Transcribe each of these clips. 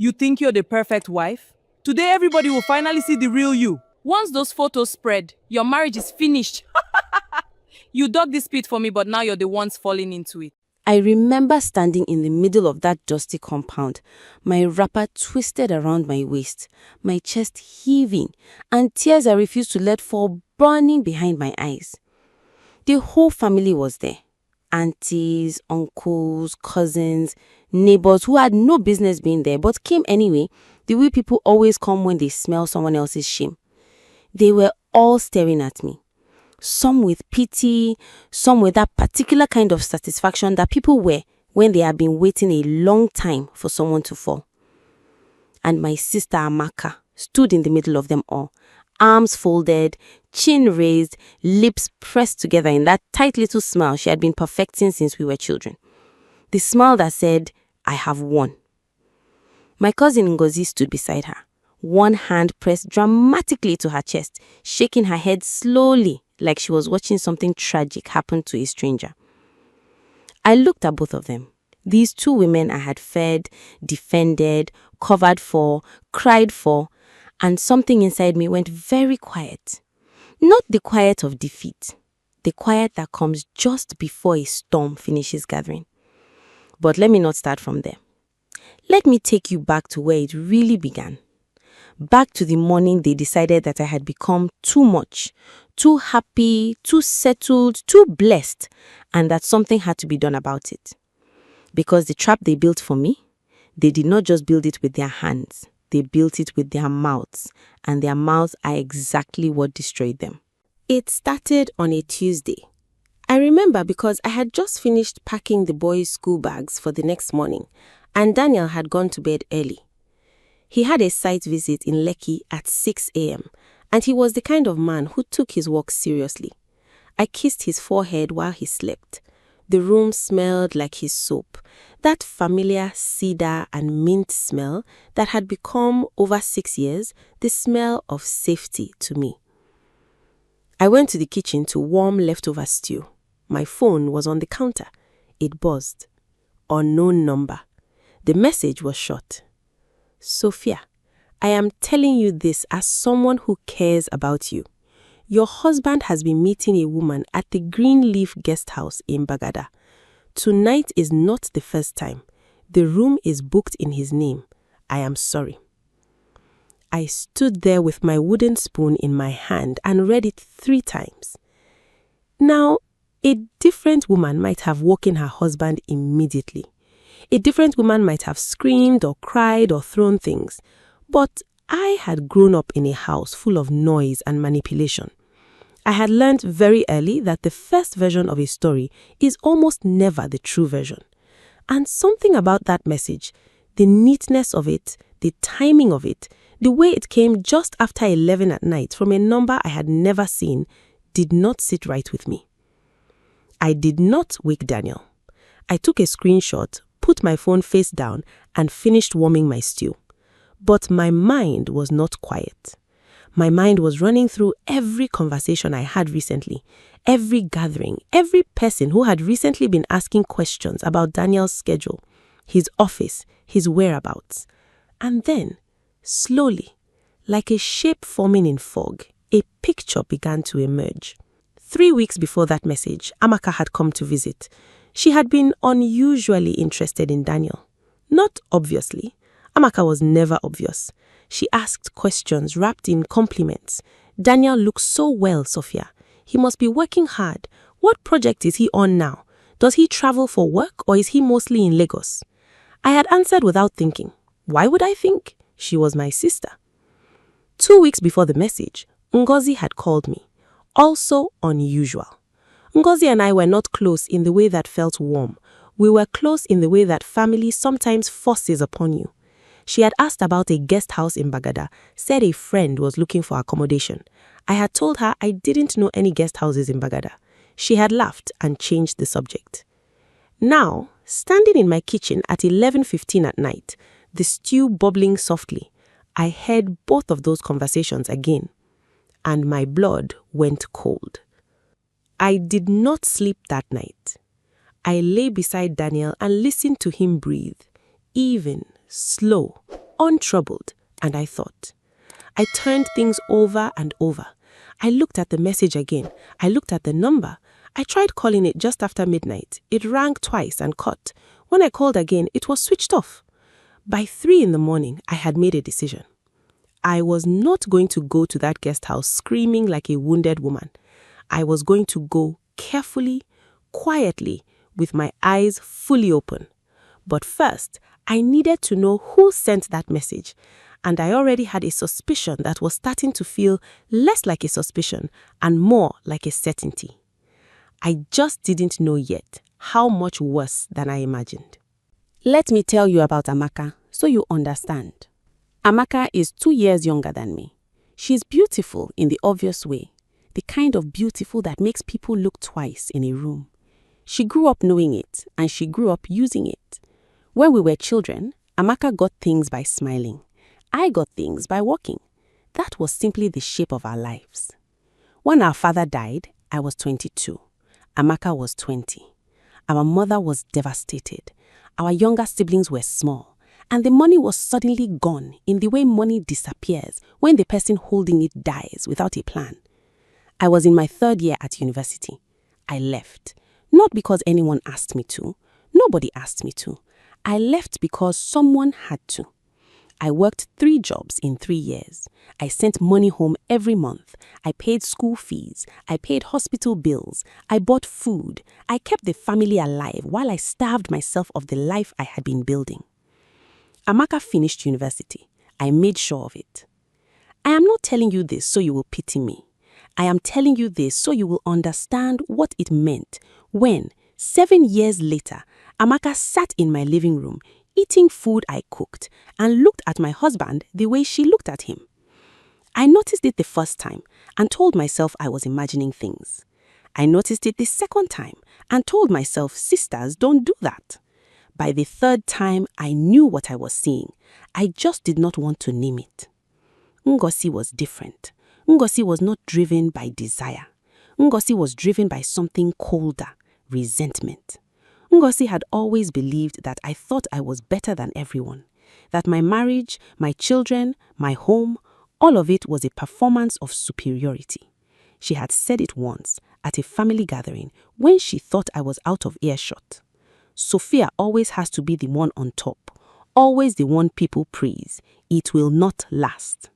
You think you're the perfect wife? Today everybody will finally see the real you. Once those photos spread, your marriage is finished. You dug this pit for me, but now you're the ones falling into it. I remember standing in the middle of that dusty compound, my wrapper twisted around my waist, my chest heaving, and tears I refused to let fall burning behind my eyes. The whole family was there. Aunties, uncles, cousins, neighbors who had no business being there but came anyway, the way people always come when they smell someone else's shame. They were all staring at me. Some with pity, some with that particular kind of satisfaction that people wear when they have been waiting a long time for someone to fall. And my sister Amaka stood in the middle of them all, arms folded, chin raised, lips pressed together in that tight little smile she had been perfecting since we were children. The smile that said, "I have won." My cousin Ngozi stood beside her, one hand pressed dramatically to her chest, shaking her head slowly like she was watching something tragic happen to a stranger. I looked at both of them. These two women I had fed, defended, covered for, cried for, and something inside me went very quiet. Not the quiet of defeat, the quiet that comes just before a storm finishes gathering. But let me not start from there. Let me take you back to where it really began. Back to the morning they decided that I had become too much, too happy, too settled, too blessed, and that something had to be done about it. Because the trap they built for me, they did not just build it with their hands, they built it with their mouths, and their mouths are exactly what destroyed them. It started on a Tuesday. I remember because I had just finished packing the boys' school bags for the next morning, and Daniel had gone to bed early. He had a site visit in Lekki at 6 a.m., and he was the kind of man who took his work seriously. I kissed his forehead while he slept. The room smelled like his soap, that familiar cedar and mint smell that had become, over 6 years, the smell of safety to me. I went to the kitchen to warm leftover stew. My phone was on the counter. It buzzed. Unknown number. The message was short. "Sophia, I am telling you this as someone who cares about you. Your husband has been meeting a woman at the Green Leaf Guest House in Bagada. Tonight is not the first time. The room is booked in his name. I am sorry." I stood there with my wooden spoon in my hand and read it 3 times. Now, a different woman might have woken her husband immediately. A different woman might have screamed or cried or thrown things. But I had grown up in a house full of noise and manipulation. I had learned very early that the first version of a story is almost never the true version. And something about that message, the neatness of it, the timing of it, the way it came just after 11 at night from a number I had never seen, did not sit right with me. I did not wake Daniel. I took a screenshot, put my phone face down, and finished warming my stew. But my mind was not quiet. My mind was running through every conversation I had recently, every gathering, every person who had recently been asking questions about Daniel's schedule, his office, his whereabouts. And then, slowly, like a shape forming in fog, a picture began to emerge. 3 weeks before that message, Amaka had come to visit. She had been unusually interested in Daniel. Not obviously. Amaka was never obvious. She asked questions wrapped in compliments. "Daniel looks so well, Sophia. He must be working hard. What project is he on now? Does he travel for work or is he mostly in Lagos?" I had answered without thinking. Why would I think? She was my sister. 2 weeks before the message, Ngozi had called me. Also unusual. Ngozi and I were not close in the way that felt warm. We were close in the way that family sometimes forces upon you. She had asked about a guest house in Bagada, said a friend was looking for accommodation. I had told her I didn't know any guest houses in Bagada. She had laughed and changed the subject. Now, standing in my kitchen at 11:15 at night, the stew bubbling softly, I heard both of those conversations again, and my blood went cold. I did not sleep that night. I lay beside Daniel and listened to him breathe, even, slow, untroubled, and I thought. I turned things over and over. I looked at the message again. I looked at the number. I tried calling it just after midnight. It rang twice and cut. When I called again, it was switched off. By 3 in the morning, I had made a decision. I was not going to go to that guest house screaming like a wounded woman. I was going to go carefully, quietly, with my eyes fully open. But first, I needed to know who sent that message, and I already had a suspicion that was starting to feel less like a suspicion and more like a certainty. I just didn't know yet how much worse than I imagined. Let me tell you about Amaka so you understand. Amaka is 2 years younger than me. She's beautiful in the obvious way, the kind of beautiful that makes people look twice in a room. She grew up knowing it, and she grew up using it. When we were children, Amaka got things by smiling. I got things by walking. That was simply the shape of our lives. When our father died, I was 22. Amaka was 20. Our mother was devastated. Our younger siblings were small, and the money was suddenly gone in the way money disappears when the person holding it dies without a plan. I was in my 3rd year at university. I left, not because anyone asked me to. Nobody asked me to. I left because someone had to. I worked 3 jobs in 3 years. I sent money home every month. I paid school fees. I paid hospital bills. I bought food. I kept the family alive while I starved myself of the life I had been building. Amaka finished university. I made sure of it. I am not telling you this so you will pity me. I am telling you this so you will understand what it meant when, 7 years later, Amaka sat in my living room eating food I cooked and looked at my husband the way she looked at him. I noticed it the first time and told myself I was imagining things. I noticed it the second time and told myself sisters don't do that. By the 3rd time, I knew what I was seeing. I just did not want to name it. Ngozi was different. Ngozi was not driven by desire. Ngozi was driven by something colder, resentment. Ngozi had always believed that I thought I was better than everyone, that my marriage, my children, my home, all of it was a performance of superiority. She had said it once at a family gathering when she thought I was out of earshot. Sophia always has to be the one on top, always the one people praise. It will not last.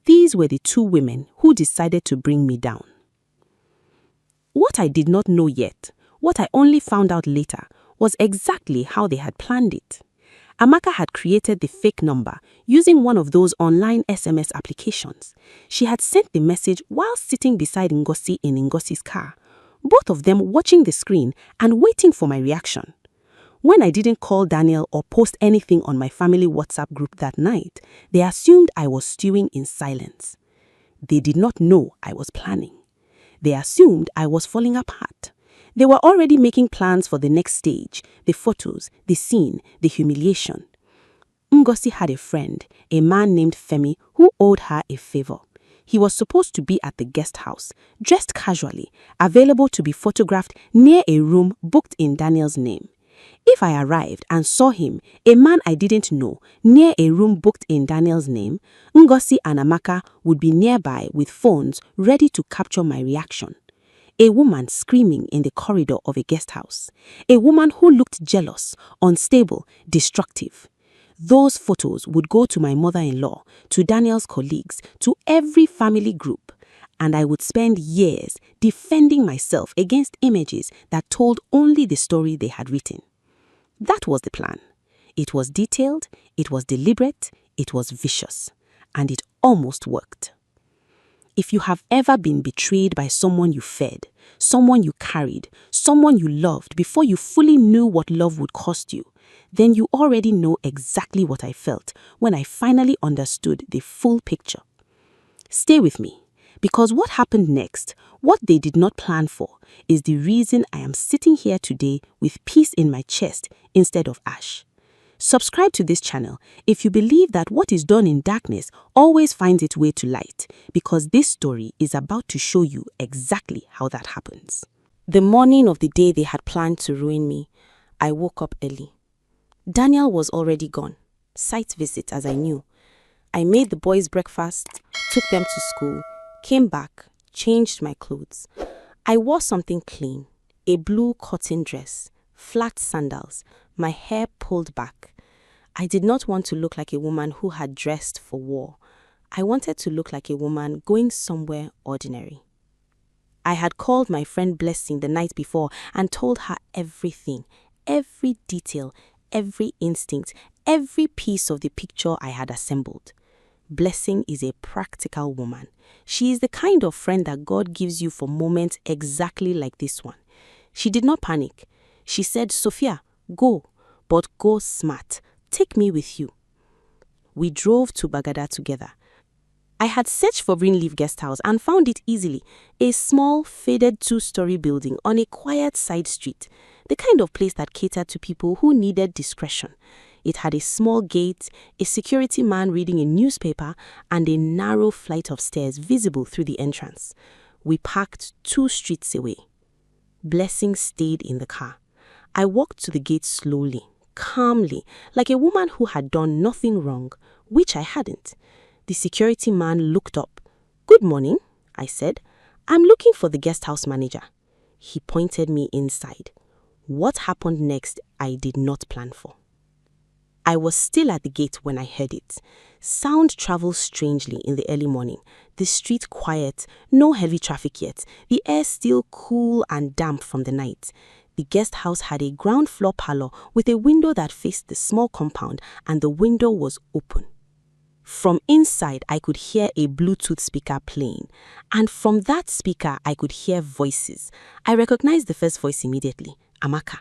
These were the 2 women who decided to bring me down. What I did not know yet, what I only found out later, was exactly how they had planned it. Amaka had created the fake number using one of those online SMS applications. She had sent the message while sitting beside Ngozi in Ngozi's car, both of them watching the screen and waiting for my reaction. When I didn't call Daniel or post anything on my family WhatsApp group that night, they assumed I was stewing in silence. They did not know I was planning. They assumed I was falling apart. They were already making plans for the next stage, the photos, the scene, the humiliation. Ngozi had a friend, a man named Femi, who owed her a favor. He was supposed to be at the guest house, dressed casually, available to be photographed near a room booked in Daniel's name. If I arrived and saw him, a man I didn't know, near a room booked in Daniel's name, Ngozi and Amaka would be nearby with phones ready to capture my reaction. A woman screaming in the corridor of a guest house. A woman who looked jealous, unstable, destructive. Those photos would go to my mother-in-law, to Daniel's colleagues, to every family group. And I would spend years defending myself against images that told only the story they had written. That was the plan. It was detailed, it was deliberate, it was vicious. And it almost worked. If you have ever been betrayed by someone you fed, someone you carried, someone you loved before you fully knew what love would cost you, then you already know exactly what I felt when I finally understood the full picture. Stay with me, because what happened next, what they did not plan for, is the reason I am sitting here today with peace in my chest instead of ash. Subscribe to this channel if you believe that what is done in darkness always finds its way to light, because this story is about to show you exactly how that happens. The morning of the day they had planned to ruin me, I woke up early. Daniel was already gone. Site visit, as I knew. I made the boys breakfast, took them to school, came back, changed my clothes. I wore something clean, a blue cotton dress, flat sandals, my hair pulled back. I did not want to look like a woman who had dressed for war. I wanted to look like a woman going somewhere ordinary. I had called my friend Blessing the night before and told her everything, every detail, every instinct, every piece of the picture I had assembled. Blessing is a practical woman. She is the kind of friend that God gives you for moments exactly like this one. She did not panic. She said, "Sophia, go, but go smart. Take me with you." We drove to Bagada together. I had searched for Greenleaf Guest House and found it easily, a small, faded 2-story building on a quiet side street, the kind of place that catered to people who needed discretion. It had a small gate, a security man reading a newspaper, and a narrow flight of stairs visible through the entrance. We parked 2 streets away. Blessing stayed in the car. I walked to the gate slowly, calmly, like a woman who had done nothing wrong, which I hadn't. The security man looked up. "Good morning," I said. "I'm looking for the guest house manager." He pointed me inside. What happened next, I did not plan for. I was still at the gate when I heard it. Sound travels strangely in the early morning. The street quiet, no heavy traffic yet. The air still cool and damp from the night. The guest house had a ground floor parlor with a window that faced the small compound, and the window was open. From inside, I could hear a Bluetooth speaker playing, and from that speaker, I could hear voices. I recognized the first voice immediately, Amaka.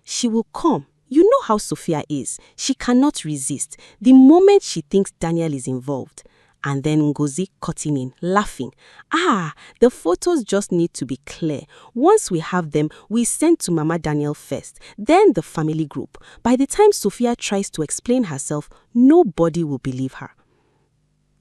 She will come. You know how Sophia is. She cannot resist. The moment she thinks Daniel is involved. And then Ngozi cutting in, laughing. The photos just need to be clear. Once we have them, we send to Mama Daniel first, then the family group. By the time Sophia tries to explain herself, nobody will believe her.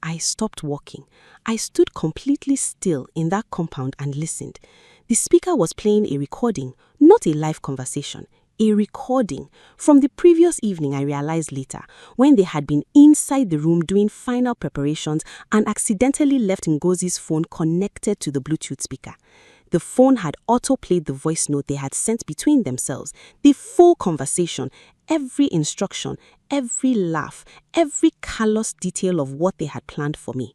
I stopped walking. I stood completely still in that compound and listened. The speaker was playing a recording, not a live conversation. A recording from the previous evening, I realized later, when they had been inside the room doing final preparations and accidentally left Ngozi's phone connected to the Bluetooth speaker. The phone had auto-played the voice note they had sent between themselves, the full conversation, every instruction, every laugh, every callous detail of what they had planned for me.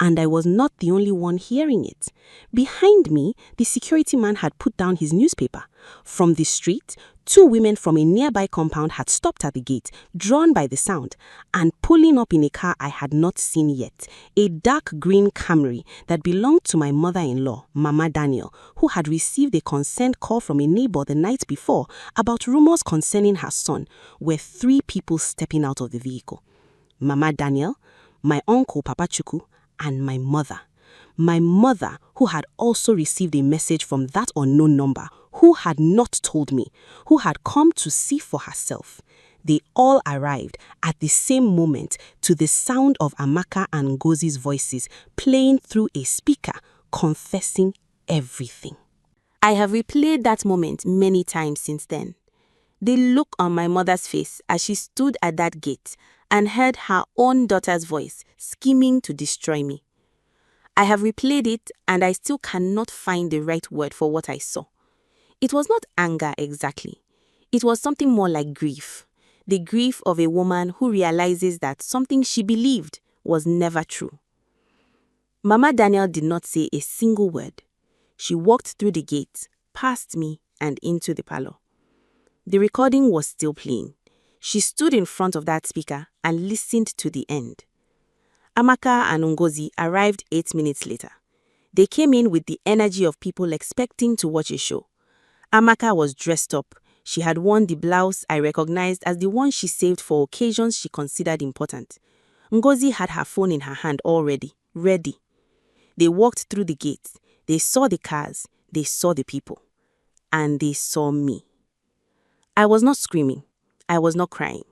And I was not the only one hearing it. Behind me, the security man had put down his newspaper. From the street, 2 women from a nearby compound had stopped at the gate, drawn by the sound, and pulling up in a car I had not seen yet, a dark green Camry that belonged to my mother-in-law, Mama Daniel, who had received a concerned call from a neighbor the night before about rumors concerning her son, were 3 people stepping out of the vehicle. Mama Daniel, my uncle Papa Chuku, and my mother. My mother, who had also received a message from that unknown number, who had not told me, who had come to see for herself. They all arrived at the same moment to the sound of Amaka and Ngozi's voices playing through a speaker, confessing everything. I have replayed that moment many times since then. The look on my mother's face as she stood at that gate and heard her own daughter's voice scheming to destroy me. I have replayed it and I still cannot find the right word for what I saw. It was not anger exactly. It was something more like grief. The grief of a woman who realizes that something she believed was never true. Mama Daniel did not say a single word. She walked through the gate, past me, and into the parlor. The recording was still playing. She stood in front of that speaker and listened to the end. Amaka and Ngozi arrived 8 minutes later. They came in with the energy of people expecting to watch a show. Amaka was dressed up. She had worn the blouse I recognized as the one she saved for occasions she considered important. Ngozi had her phone in her hand already, ready. They walked through the gates. They saw the cars. They saw the people. And they saw me. I was not screaming. I was not crying.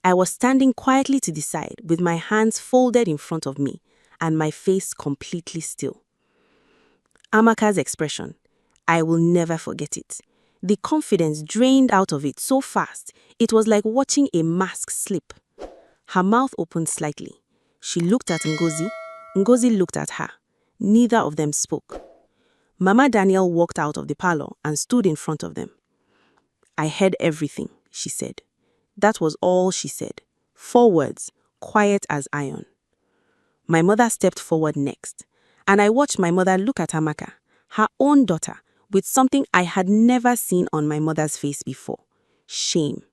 I was standing quietly to the side with my hands folded in front of me and my face completely still. Amaka's expression, I will never forget it. The confidence drained out of it so fast, it was like watching a mask slip. Her mouth opened slightly. She looked at Ngozi. Ngozi looked at her. Neither of them spoke. Mama Daniel walked out of the parlor and stood in front of them. "I heard everything," she said. That was all she said. 4 words, quiet as iron. My mother stepped forward next, and I watched my mother look at Amaka, her own daughter, with something I had never seen on my mother's face before. Shame.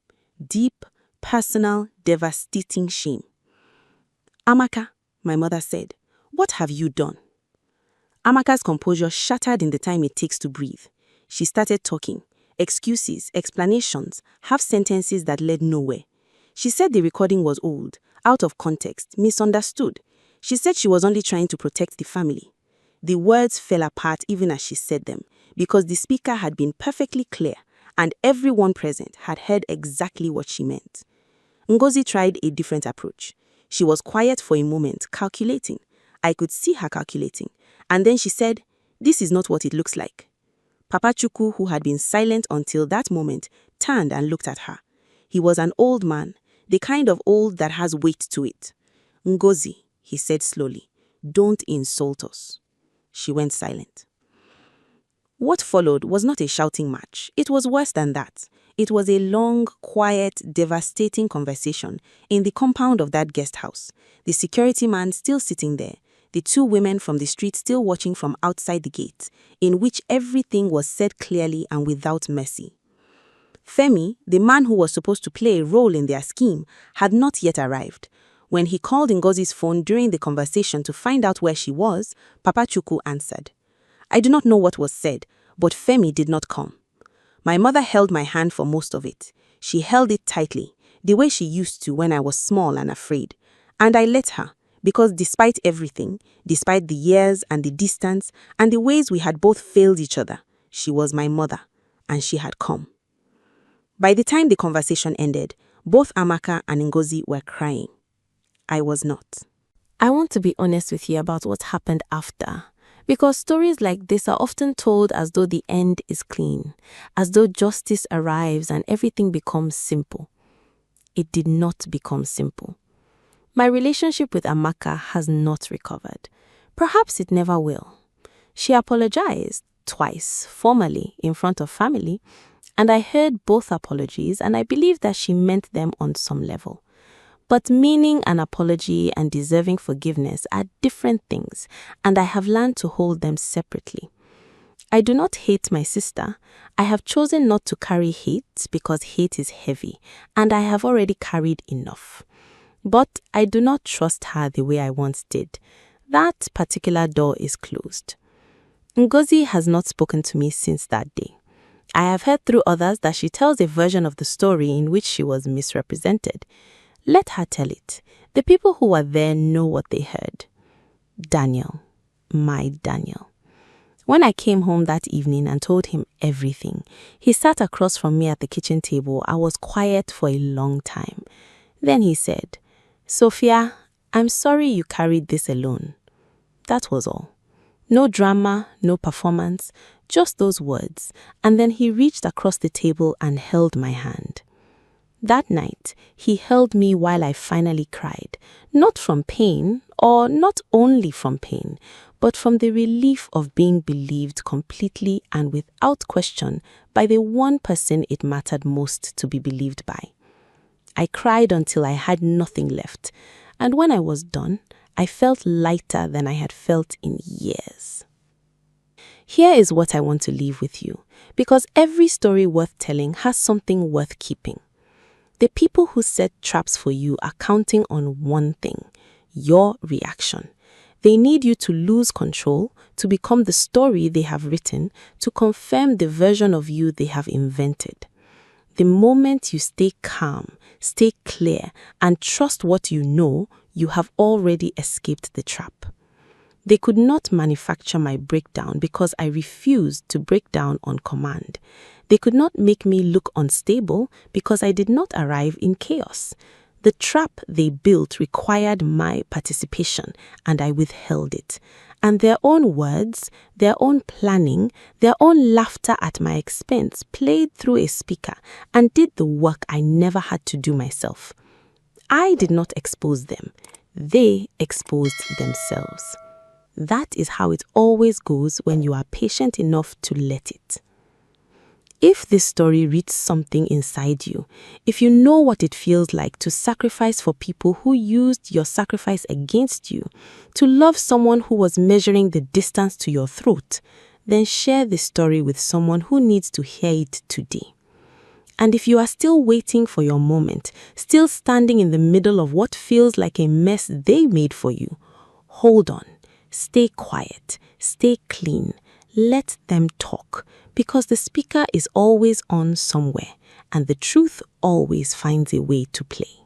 Deep, personal, devastating shame. "Amaka," my mother said, "what have you done?" Amaka's composure shattered in the time it takes to breathe. She started talking. Excuses, explanations, half sentences that led nowhere. She said the recording was old, out of context, misunderstood. She said she was only trying to protect the family. The words fell apart even as she said them, because the speaker had been perfectly clear, and everyone present had heard exactly what she meant. Ngozi tried a different approach. She was quiet for a moment, calculating. I could see her calculating. And then she said, "This is not what it looks like." Papa Chukwu, who had been silent until that moment, turned and looked at her. He was an old man, the kind of old that has weight to it. "Ngozi," he said slowly, "don't insult us." She went silent. What followed was not a shouting match. It was worse than that. It was a long, quiet, devastating conversation in the compound of that guest house. The security man still sitting there, the 2 women from the street still watching from outside the gate, in which everything was said clearly and without mercy. Femi, the man who was supposed to play a role in their scheme, had not yet arrived. When he called Ngozi's phone during the conversation to find out where she was, Papa Chukwu answered. I do not know what was said, but Femi did not come. My mother held my hand for most of it. She held it tightly, the way she used to when I was small and afraid. And I let her, because despite everything, despite the years and the distance and the ways we had both failed each other, she was my mother, and she had come. By the time the conversation ended, both Amaka and Ngozi were crying. I was not. I want to be honest with you about what happened after, because stories like this are often told as though the end is clean, as though justice arrives and everything becomes simple. It did not become simple. My relationship with Amaka has not recovered. Perhaps it never will. She apologized twice, formally, in front of family, and I heard both apologies, and I believe that she meant them on some level. But meaning an apology and deserving forgiveness are different things, and I have learned to hold them separately. I do not hate my sister. I have chosen not to carry hate because hate is heavy, and I have already carried enough. But I do not trust her the way I once did. That particular door is closed. Ngozi has not spoken to me since that day. I have heard through others that she tells a version of the story in which she was misrepresented. Let her tell it. The people who were there know what they heard. Daniel, my Daniel. When I came home that evening and told him everything, he sat across from me at the kitchen table. I was quiet for a long time. Then he said, "Sophia, I'm sorry you carried this alone." That was all. No drama, no performance, just those words. And then he reached across the table and held my hand. That night, he held me while I finally cried, not from pain, or not only from pain, but from the relief of being believed completely and without question by the one person it mattered most to be believed by. I cried until I had nothing left, and when I was done, I felt lighter than I had felt in years. Here is what I want to leave with you, because every story worth telling has something worth keeping. The people who set traps for you are counting on one thing: your reaction. They need you to lose control, to become the story they have written, to confirm the version of you they have invented. The moment you stay calm, stay clear, and trust what you know, you have already escaped the trap. They could not manufacture my breakdown because I refused to break down on command. They could not make me look unstable because I did not arrive in chaos. The trap they built required my participation, and I withheld it. And their own words, their own planning, their own laughter at my expense played through a speaker and did the work I never had to do myself. I did not expose them. They exposed themselves. That is how it always goes when you are patient enough to let it. If this story reads something inside you, if you know what it feels like to sacrifice for people who used your sacrifice against you, to love someone who was measuring the distance to your throat, then share this story with someone who needs to hear it today. And if you are still waiting for your moment, still standing in the middle of what feels like a mess they made for you, hold on, stay quiet, stay clean, let them talk, because the speaker is always on somewhere, and the truth always finds a way to play.